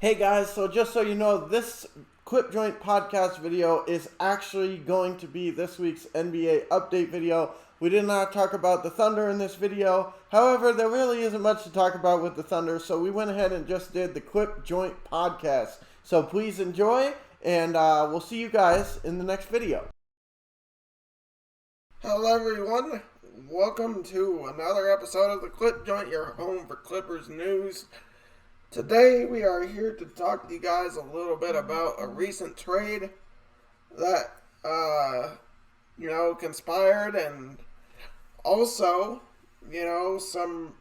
Hey guys, so just so you know, this Clip Joint podcast video is actually going to be this week's NBA update video. We did not talk about the Thunder in this video. However, there really isn't much to talk about with the Thunder, so we went ahead and just did the Clip Joint podcast. So please enjoy, and we'll see you guys in the next video. Hello everyone, welcome to another episode of the Clip Joint, your home for Clippers news. Today we are here to talk to you guys a little bit about a recent trade that, conspired, and also, some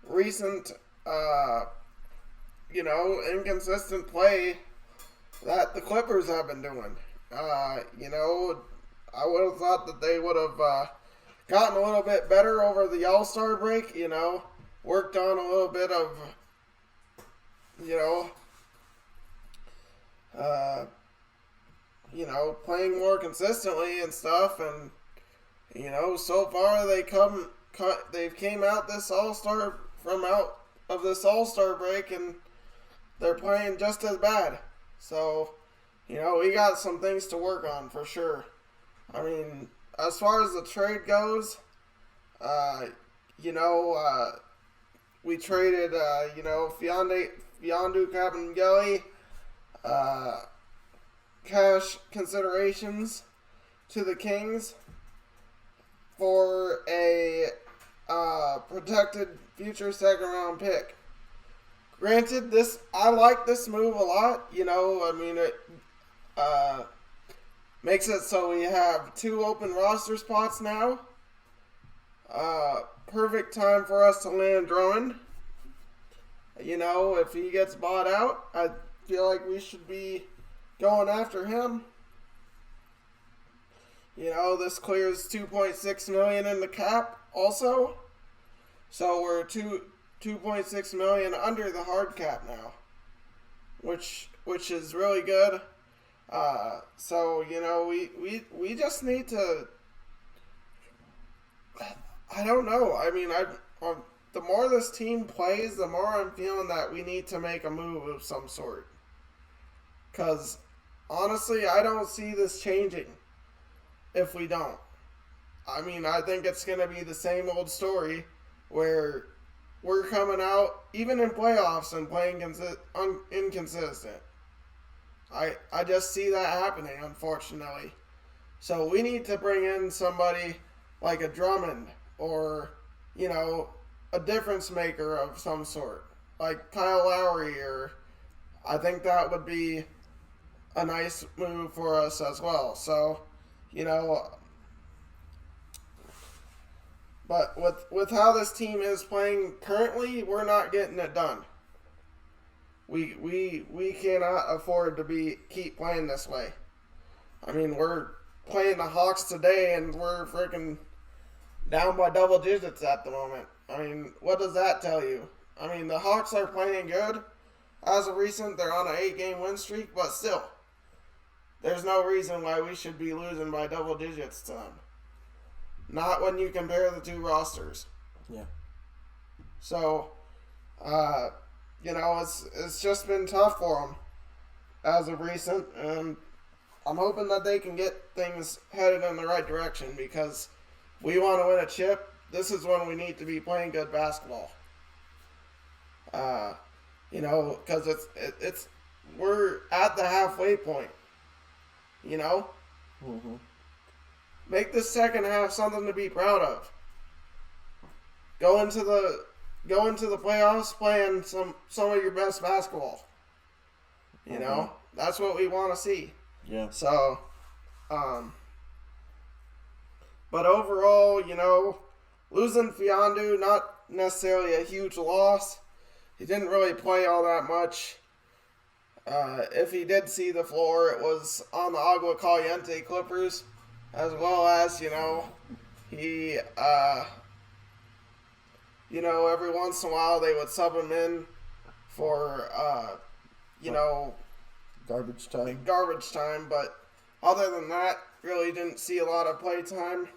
recent, inconsistent play that the Clippers have been doing. I would have thought that they would have gotten a little bit better over the All-Star break, worked on a little bit of playing more consistently and stuff, and so far they've came out this All-Star break, and they're playing just as bad. So, we got some things to work on for sure. I mean, as far as the trade goes, we traded, Fiondu Kapengele, cash considerations to the Kings for a protected future second round pick. Granted, I like this move a lot. It makes it so we have 2 open roster spots now. Perfect time for us to land Drummond. If he gets bought out, I feel like we should be going after him. This clears $2.6 million in the cap also. So we're $2.6 million under the hard cap now, which is really good. We just need to. I don't know. I mean, the more this team plays, the more I'm feeling that we need to make a move of some sort. Because, honestly, I don't see this changing if we don't. I mean, I think it's going to be the same old story where we're coming out, even in playoffs, and playing inconsistent. I just see that happening, unfortunately. So we need to bring in somebody like a Drummond or, a difference maker of some sort, like Kyle Lowry, or I think that would be a nice move for us as well. So, but with how this team is playing currently, we're not getting it done. We cannot afford to keep playing this way. I mean, we're playing the Hawks today, and we're freaking down by double digits at the moment. I mean, what does that tell you? I mean, the Hawks are playing good. As of recent, they're on an 8-game win streak, but still, there's no reason why we should be losing by double digits to them. Not when you compare the 2 rosters. Yeah. So, it's just been tough for them as of recent, and I'm hoping that they can get things headed in the right direction, because we want to win a chip. This is when we need to be playing good basketball. Because we're at the halfway point. Mm-hmm. Make this second half something to be proud of. Go into the playoffs playing some of your best basketball. That's what we want to see. Yeah. So, but overall, losing Fiondu, not necessarily a huge loss. He didn't really play all that much. If he did see the floor, it was on the Agua Caliente Clippers, as well as, he, every once in a while they would sub him in for, garbage time. But other than that, really didn't see a lot of play time.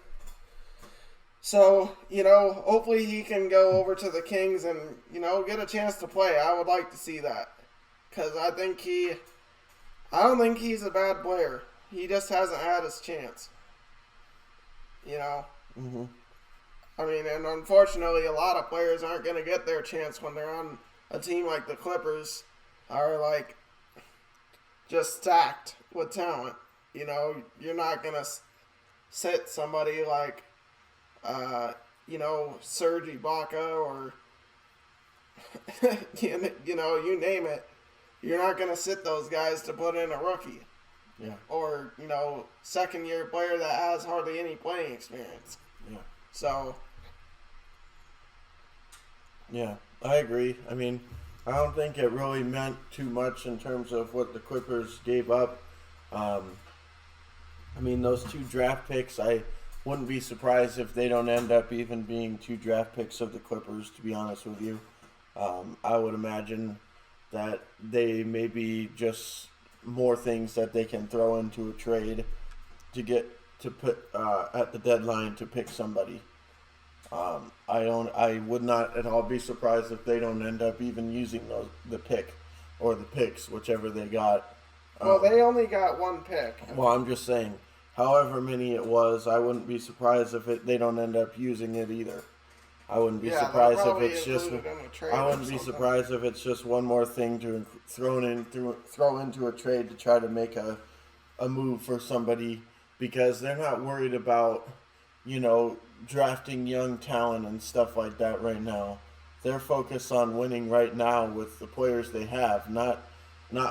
So, hopefully he can go over to the Kings and, get a chance to play. I would like to see that. because I don't think he's a bad player. He just hasn't had his chance. You know? Mm-hmm. I mean, and unfortunately, a lot of players aren't going to get their chance when they're on a team like the Clippers, are like just stacked with talent. You know, you're not going to sit somebody like, Serge Ibaka or, you name it. You're not going to sit those guys to put in a rookie. Yeah. Or, second-year player that has hardly any playing experience. Yeah. So. Yeah, I agree. I mean, I don't think it really meant too much in terms of what the Clippers gave up. I mean, those 2 draft picks, I wouldn't be surprised if they don't end up even being 2 draft picks of the Clippers, to be honest with you. I would imagine that they may be just more things that they can throw into a trade to get to put at the deadline to pick somebody. I would not at all be surprised if they don't end up even using the pick or the picks, whichever they got. Well, they only got 1 pick. Well, I'm just saying, however many it was, I wouldn't be surprised if they don't end up using it either. I wouldn't be surprised if it's just. I wouldn't be surprised if it's just one more thing to throw into a trade to try to make a move for somebody, because they're not worried about, drafting young talent and stuff like that right now. They're focused on winning right now with the players they have, not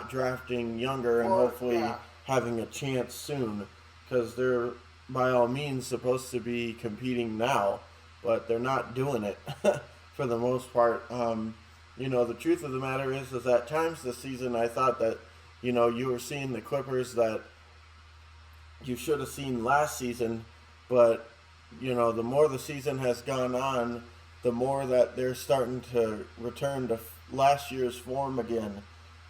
drafting younger and hopefully having a chance soon, because they're by all means supposed to be competing now, but they're not doing it for the most part. The truth of the matter is at times this season I thought that, you were seeing the Clippers that you should have seen last season, but, the more the season has gone on, the more that they're starting to return to last year's form again.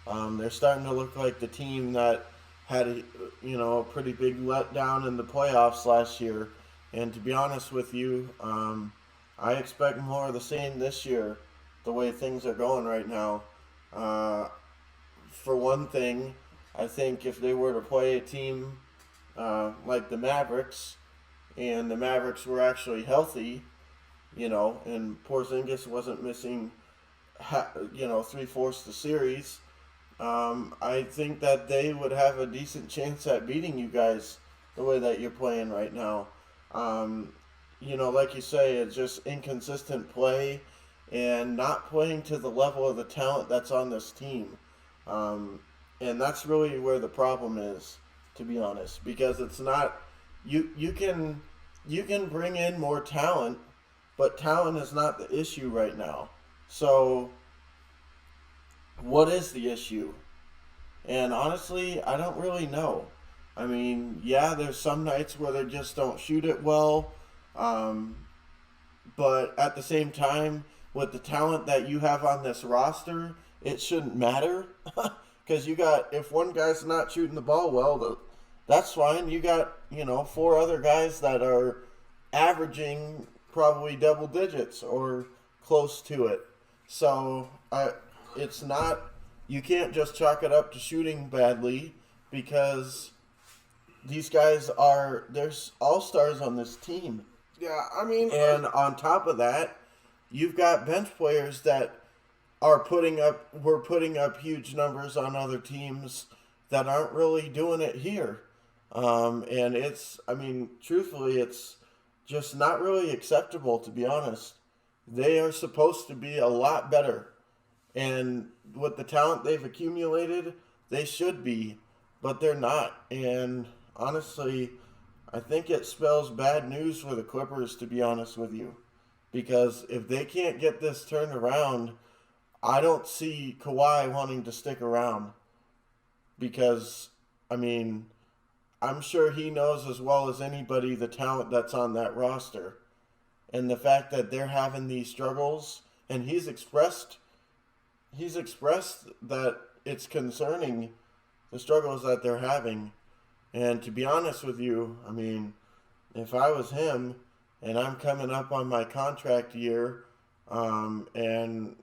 They're starting to look like the team that had a pretty big letdown in the playoffs last year. And to be honest with you, I expect more of the same this year, the way things are going right now. For one thing, I think if they were to play a team like the Mavericks, and the Mavericks were actually healthy, and Porzingis wasn't missing, 3/4 the series, I think that they would have a decent chance at beating you guys the way that you're playing right now. Like you say, it's just inconsistent play and not playing to the level of the talent that's on this team. And that's really where the problem is, to be honest, because it's not you can bring in more talent, but talent is not the issue right now. So what is the issue? And honestly, I don't really know. I mean, yeah, there's some nights where they just don't shoot it well, but at the same time, with the talent that you have on this roster, it shouldn't matter. Because if one guy's not shooting the ball well, that's fine. You got, 4 other guys that are averaging probably double digits or close to it. So it's not, you can't just chalk it up to shooting badly, because these guys there's all-stars on this team. Yeah, I mean. And on top of that, you've got bench players that were putting up huge numbers on other teams that aren't really doing it here. And truthfully, it's just not really acceptable, to be honest. They are supposed to be a lot better. And with the talent they've accumulated, they should be, but they're not. And honestly, I think it spells bad news for the Clippers, to be honest with you. Because if they can't get this turned around, I don't see Kawhi wanting to stick around. Because, I'm sure he knows as well as anybody the talent that's on that roster. And the fact that they're having these struggles, and he's expressed that it's concerning, the struggles that they're having. And to be honest with you, if I was him and I'm coming up on my contract year, and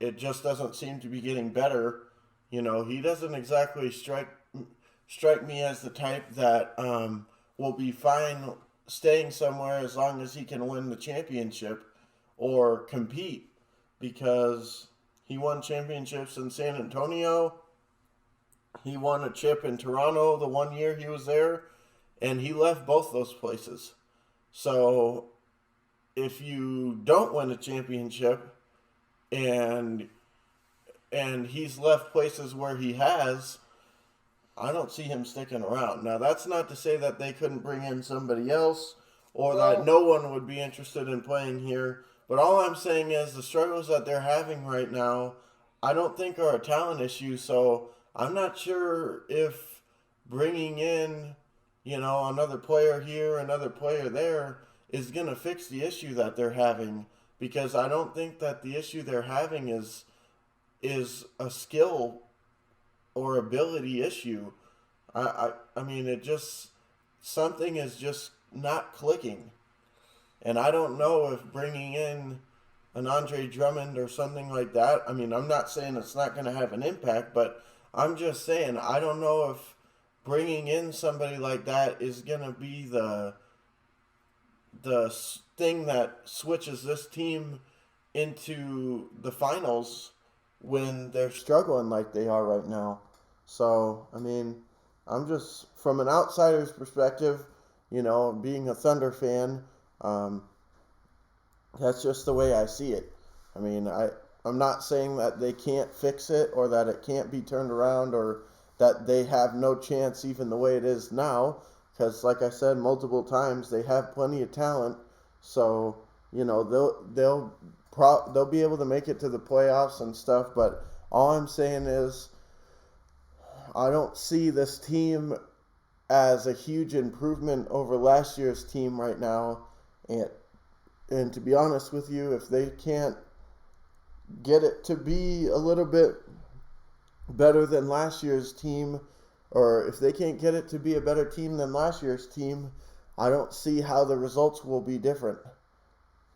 it just doesn't seem to be getting better, He doesn't exactly strike me as the type that will be fine staying somewhere as long as he can win the championship or compete, because he won championships in San Antonio. He won a chip in Toronto the one year he was there, and he left both those places. So if you don't win a championship and he's left places where he has, I don't see him sticking around. Now, that's not to say that they couldn't bring in somebody else or that no one would be interested in playing here. But all I'm saying is the struggles that they're having right now, I don't think are a talent issue. So I'm not sure if bringing in, another player here, another player there is going to fix the issue that they're having. Because I don't think that the issue they're having is a skill or ability issue. I mean, something is just not clicking. And I don't know if bringing in an Andre Drummond or something like that, I mean, I'm not saying it's not going to have an impact, but I'm just saying I don't know if bringing in somebody like that is going to be the thing that switches this team into the finals when they're struggling like they are right now. So, I mean, I'm just, from an outsider's perspective, being a Thunder fan, that's just the way I see it. I mean, I'm not saying that they can't fix it or that it can't be turned around or that they have no chance even the way it is now, because like I said multiple times, they have plenty of talent. So, they'll be able to make it to the playoffs and stuff, but all I'm saying is I don't see this team as a huge improvement over last year's team right now. And to be honest with you, if they can't get it to be a little bit better than last year's team, or if they can't get it to be a better team than last year's team, I don't see how the results will be different.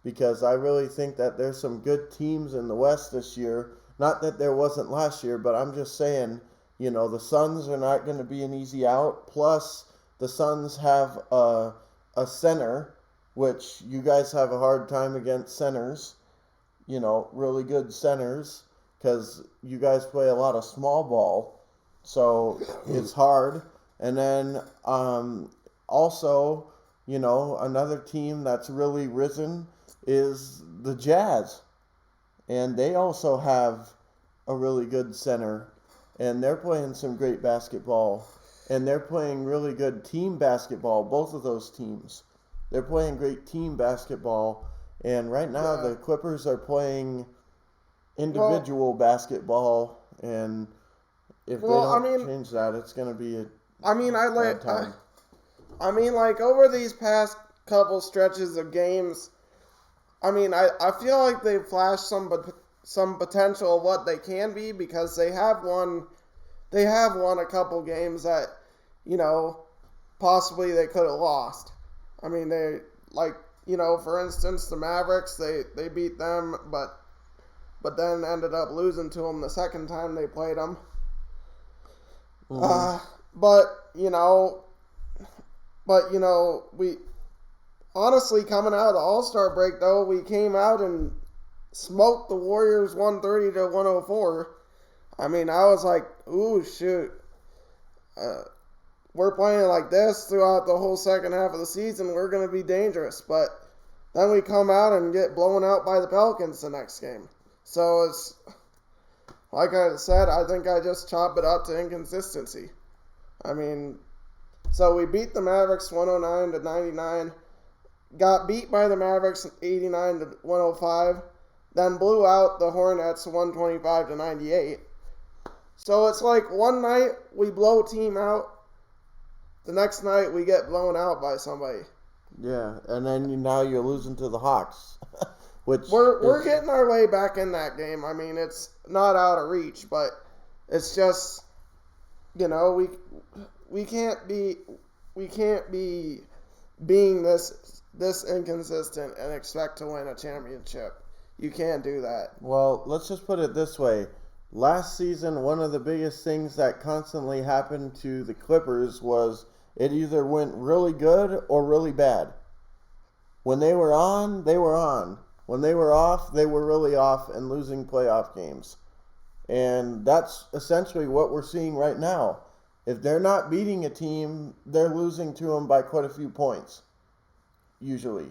Because I really think that there's some good teams in the West this year. Not that there wasn't last year, but I'm just saying, the Suns are not going to be an easy out. Plus, the Suns have a center, which you guys have a hard time against centers, really good centers, because you guys play a lot of small ball. So it's hard. And then also, another team that's really risen is the Jazz. And they also have a really good center. And they're playing some great basketball. And they're playing really good team basketball, both of those teams. They're playing great team basketball. And right now the Clippers are playing individual basketball. And if they don't change that, it's going to be a bad time. Over these past couple stretches of games, I feel like they've flashed some potential of what they can be, because they have won a couple games that, possibly they could have lost. For instance, the Mavericks, they beat them, but then ended up losing to them the second time they played them. Mm-hmm. We honestly, coming out of the All-Star break, though, we came out and smoked the Warriors 130-104. I was like, ooh, shoot. We're playing like this throughout the whole second half of the season. We're going to be dangerous. But then we come out and get blown out by the Pelicans the next game. So it's, like I said, I think I just chop it up to inconsistency. So we beat the Mavericks 109-99. Got beat by the Mavericks 89-105. Then blew out the Hornets 125-98. So it's like one night we blow a team out. The next night we get blown out by somebody. Yeah, and then now you're losing to the Hawks. Which we're getting our way back in that game. It's not out of reach, but it's just, we can't be being this inconsistent and expect to win a championship. You can't do that. Well, let's just put it this way. last season, one of the biggest things that constantly happened to the Clippers was it either went really good or really bad. When they were on, they were on. When they were off, they were really off and losing playoff games. And that's essentially what we're seeing right now. If they're not beating a team, they're losing to them by quite a few points, usually.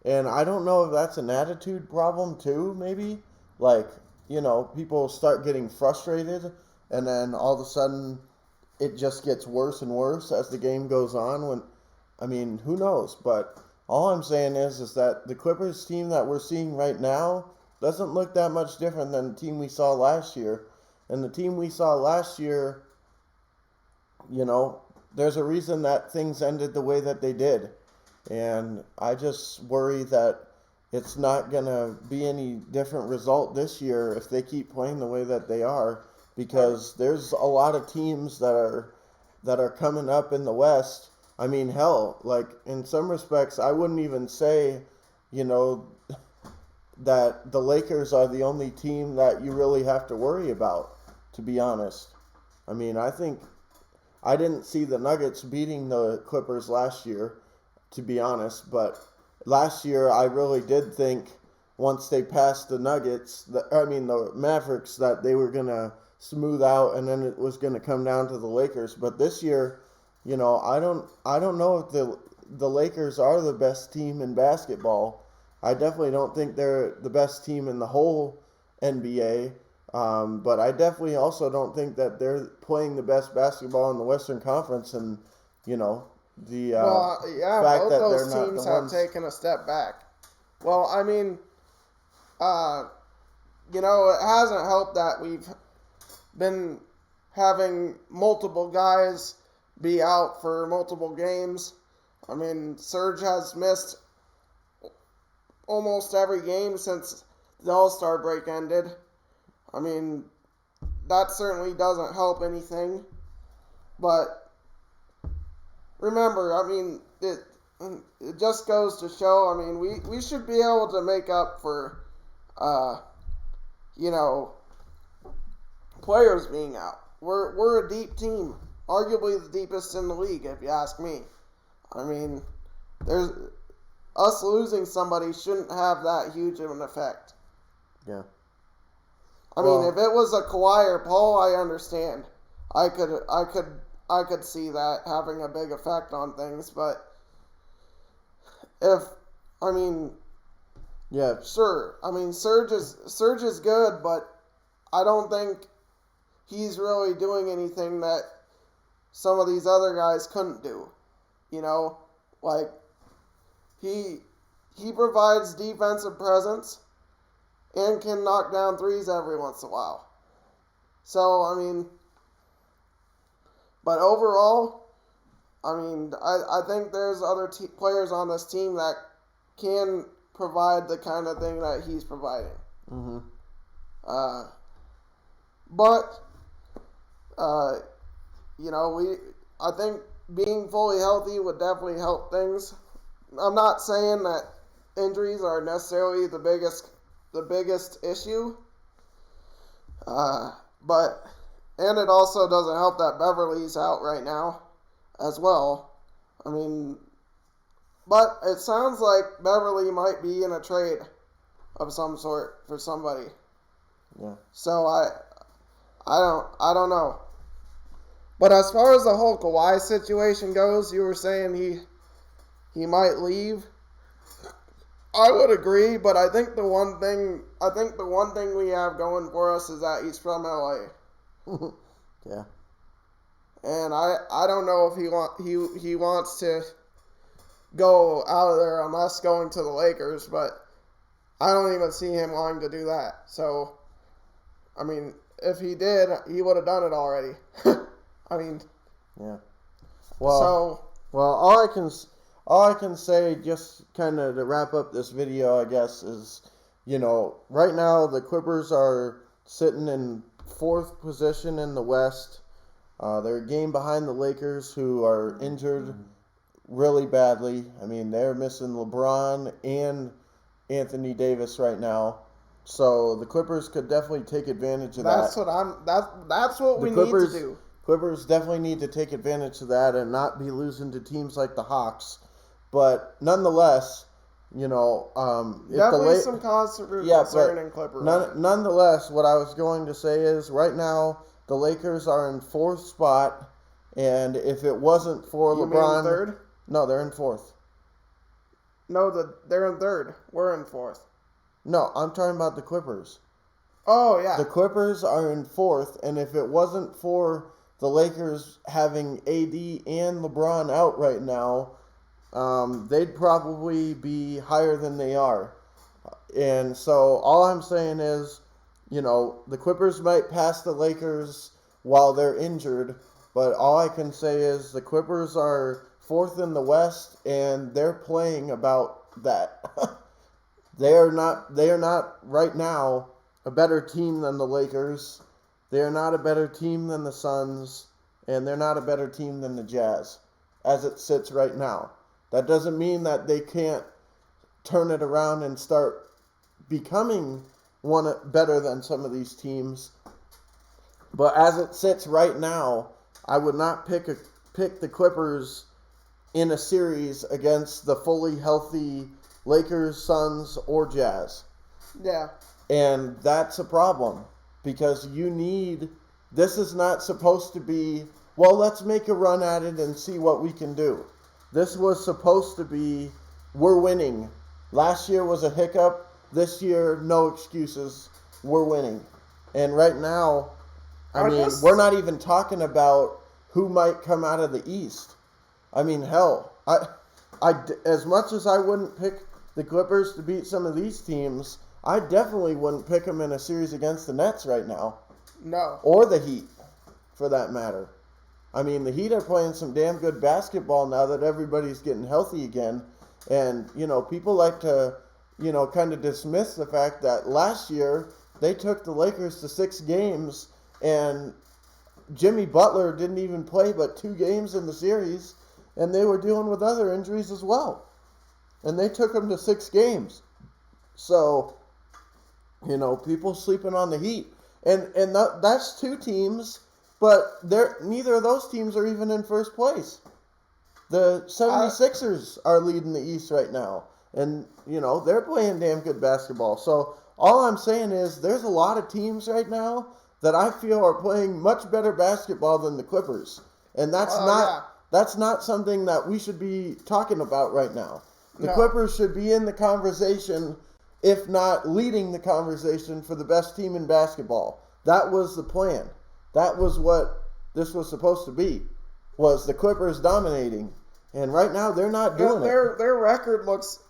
And I don't know if that's an attitude problem too, maybe. Like, people start getting frustrated, and then all of a sudden it just gets worse and worse as the game goes on. Who knows? But all I'm saying is that the Clippers team that we're seeing right now doesn't look that much different than the team we saw last year. And the team we saw last year, there's a reason that things ended the way that they did. And I just worry that it's not going to be any different result this year if they keep playing the way that they are, because there's a lot of teams that are coming up in the West. I mean, hell, like in some respects, I wouldn't even say, that the Lakers are the only team that you really have to worry about, to be honest. I mean, I think I didn't see the Nuggets beating the Clippers last year, to be honest, but last year I really did think once they passed the the Mavericks, that they were going to smooth out and then it was going to come down to the Lakers. But this year, I don't know if the Lakers are the best team in basketball. I definitely don't think they're the best team in the whole NBA. But I definitely also don't think that they're playing the best basketball in the Western Conference, and the fact both that those they're not teams the have ones taken a step back. Well, it hasn't helped that we've been having multiple guys be out for multiple games. I mean, Serge has missed almost every game since the All-Star break ended. I mean, that certainly doesn't help anything. But remember, it just goes to show, we should be able to make up for, players being out. We're a deep team. Arguably the deepest in the league, if you ask me. There's us losing somebody shouldn't have that huge of an effect. Yeah. If it was a Kawhi or Paul, I understand. I could see that having a big effect on things, but sure. Serge is good, but I don't think he's really doing anything that some of these other guys couldn't do. He provides defensive presence and can knock down threes every once in a while. So, but overall, I think there's other players on this team that can provide the kind of thing that he's providing. Mm-hmm. I think being fully healthy would definitely help things. I'm not saying that injuries are necessarily the biggest issue. And it also doesn't help that Beverly's out right now as well. But it sounds like Beverly might be in a trade of some sort for somebody. Yeah. So I don't know. But as far as the whole Kawhi situation goes, you were saying he might leave. I would agree, but I think the one thing we have going for us is that he's from LA. Yeah. And I don't know if he wants to go out of there unless going to the Lakers, but I don't even see him wanting to do that. So, if he did, he would have done it already. Yeah. Well, all I can say, just kind of to wrap up this video, I guess, is, right now the Clippers are sitting in 4th position in the West. They're a game behind the Lakers, who are injured really badly. They're missing LeBron and Anthony Davis right now. So the Clippers could definitely take advantage of that's that. That's what we need to do. Clippers definitely need to take advantage of that and not be losing to teams like the Hawks. But nonetheless, definitely some cause for concern in Clippers. Nonetheless, what I was going to say is right now the Lakers are in 4th spot, and if it wasn't for LeBron, mean 3rd? No, they're in 4th. No, they're in 3rd. We're in 4th. No, I'm talking about the Clippers. Oh yeah. The Clippers are in 4th, and if it wasn't for the Lakers having AD and LeBron out right now, they'd probably be higher than they are. And so all I'm saying is, the Clippers might pass the Lakers while they're injured, but all I can say is the Clippers are 4th in the West, and they're playing about that. They are not right now a better team than the Lakers. They're not a better team than the Suns, and they're not a better team than the Jazz as it sits right now. That doesn't mean that they can't turn it around and start becoming one better than some of these teams. But as it sits right now, I would not pick the Clippers in a series against the fully healthy Lakers, Suns, or Jazz. Yeah. And that's a problem because this is not supposed to be, well, let's make a run at it and see what we can do. This was supposed to be, we're winning. Last year was a hiccup. This year, no excuses. We're winning. And right now, we're not even talking about who might come out of the East. I mean, hell, as much as I wouldn't pick the Clippers to beat some of these teams, I definitely wouldn't pick them in a series against the Nets right now. No. Or the Heat, for that matter. I mean, the Heat are playing some damn good basketball now that everybody's getting healthy again. And, people like to, kind of dismiss the fact that last year they took the Lakers to 6 games and Jimmy Butler didn't even play but 2 games in the series, and they were dealing with other injuries as well. And they took them to 6 games. So, people sleeping on the Heat. And that's 2 teams, but neither of those teams are even in first place. The 76ers are leading the East right now. And, they're playing damn good basketball. So all I'm saying is there's a lot of teams right now that I feel are playing much better basketball than the Clippers. And that's not something that we should be talking about right now. The Clippers should be in the conversation, if not leading the conversation, for the best team in basketball. That was the plan. That was what this was supposed to be, was the Clippers dominating. And right now, they're not doing it. Their record looks,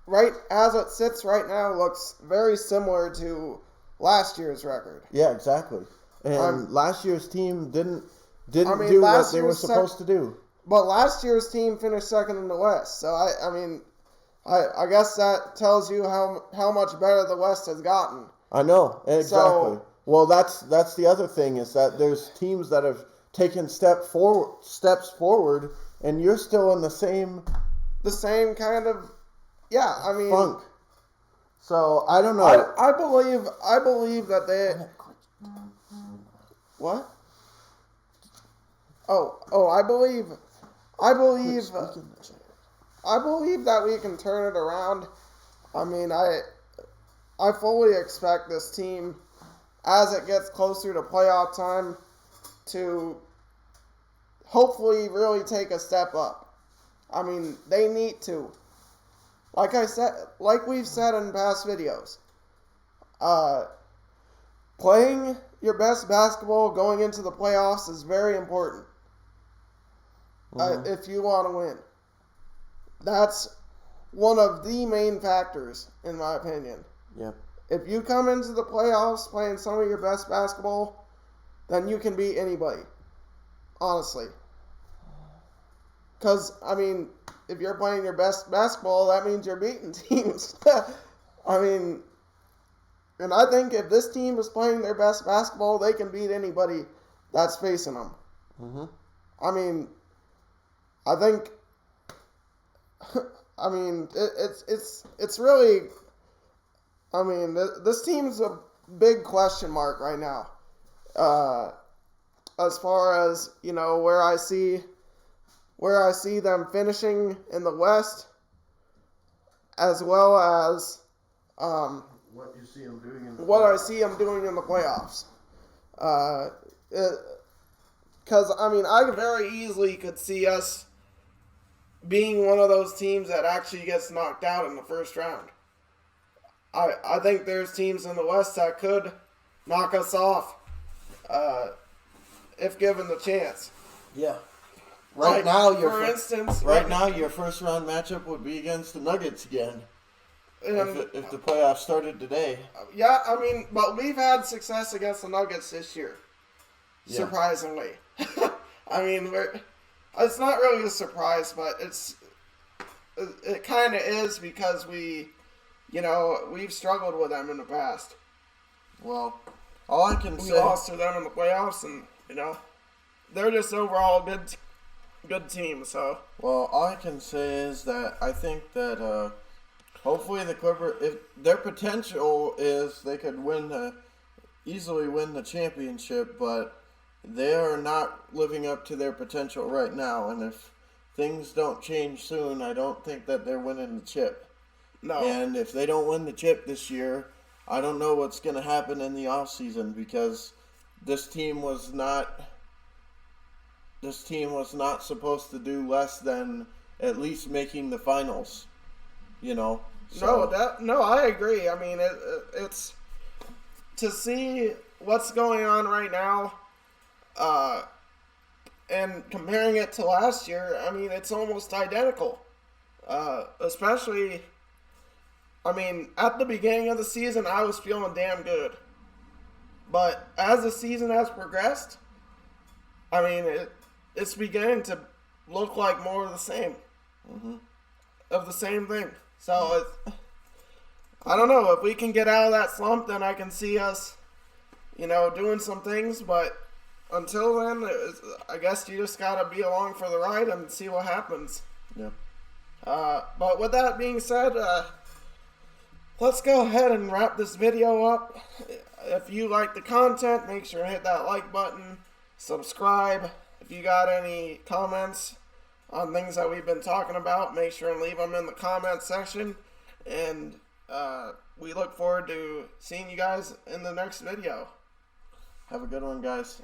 right as it sits right now, looks very similar to last year's record. Yeah, exactly. And last year's team didn't do what they were supposed to do. But last year's team finished 2nd in the West. So, I guess that tells you how much better the West has gotten. I know, exactly. Well, that's the other thing is that there's teams that have taken steps forward, and you're still in the same kind of, funk. So I don't know. I believe that they. What? Oh! I believe that we can turn it around. I fully expect this team, as it gets closer to playoff time, to hopefully really take a step up. They need to. Like we've said in past videos, playing your best basketball going into the playoffs is very important. If you want to win. That's one of the main factors, in my opinion. Yeah. If you come into the playoffs playing some of your best basketball, then you can beat anybody. Honestly. Because, if you're playing your best basketball, that means you're beating teams. And I think if this team is playing their best basketball, they can beat anybody that's facing them. Mm-hmm. I think, it's really, I mean, this team's a big question mark right now. As far as, where I see them finishing in the West, as well as what you see them doing in the what playoffs. I see them doing in the playoffs. Because, I very easily could see us being one of those teams that actually gets knocked out in the first round. I think there's teams in the West that could knock us off if given the chance. Yeah. Right now, for instance, your first round matchup would be against the Nuggets again. If the playoffs started today. Yeah, but we've had success against the Nuggets this year. Yeah. Surprisingly. It's not really a surprise, but it kind of is because we've struggled with them in the past. Well, all I can say, we lost to them in the playoffs, and they're just overall good team. So, well, all I can say is that I think that hopefully the Clippers, if their potential is they could easily win the championship, but they are not living up to their potential right now. And if things don't change soon, I don't think that they're winning the chip. No. And if they don't win the chip this year, I don't know what's going to happen in the offseason, because this team was not supposed to do less than at least making the finals, So. No, I agree. It's to see what's going on right now, and comparing it to last year. It's almost identical. Especially, at the beginning of the season, I was feeling damn good. But as the season has progressed, it's beginning to look like more of the same. Mm-hmm. Of the same thing. So, I don't know. If we can get out of that slump, then I can see us, doing some things. But until then, I guess you just got to be along for the ride and see what happens. Yeah. But with that being said, let's go ahead and wrap this video up. If you like the content, make sure to hit that like button, subscribe. If you got any comments on things that we've been talking about, make sure and leave them in the comment section. And we look forward to seeing you guys in the next video. Have a good one, guys.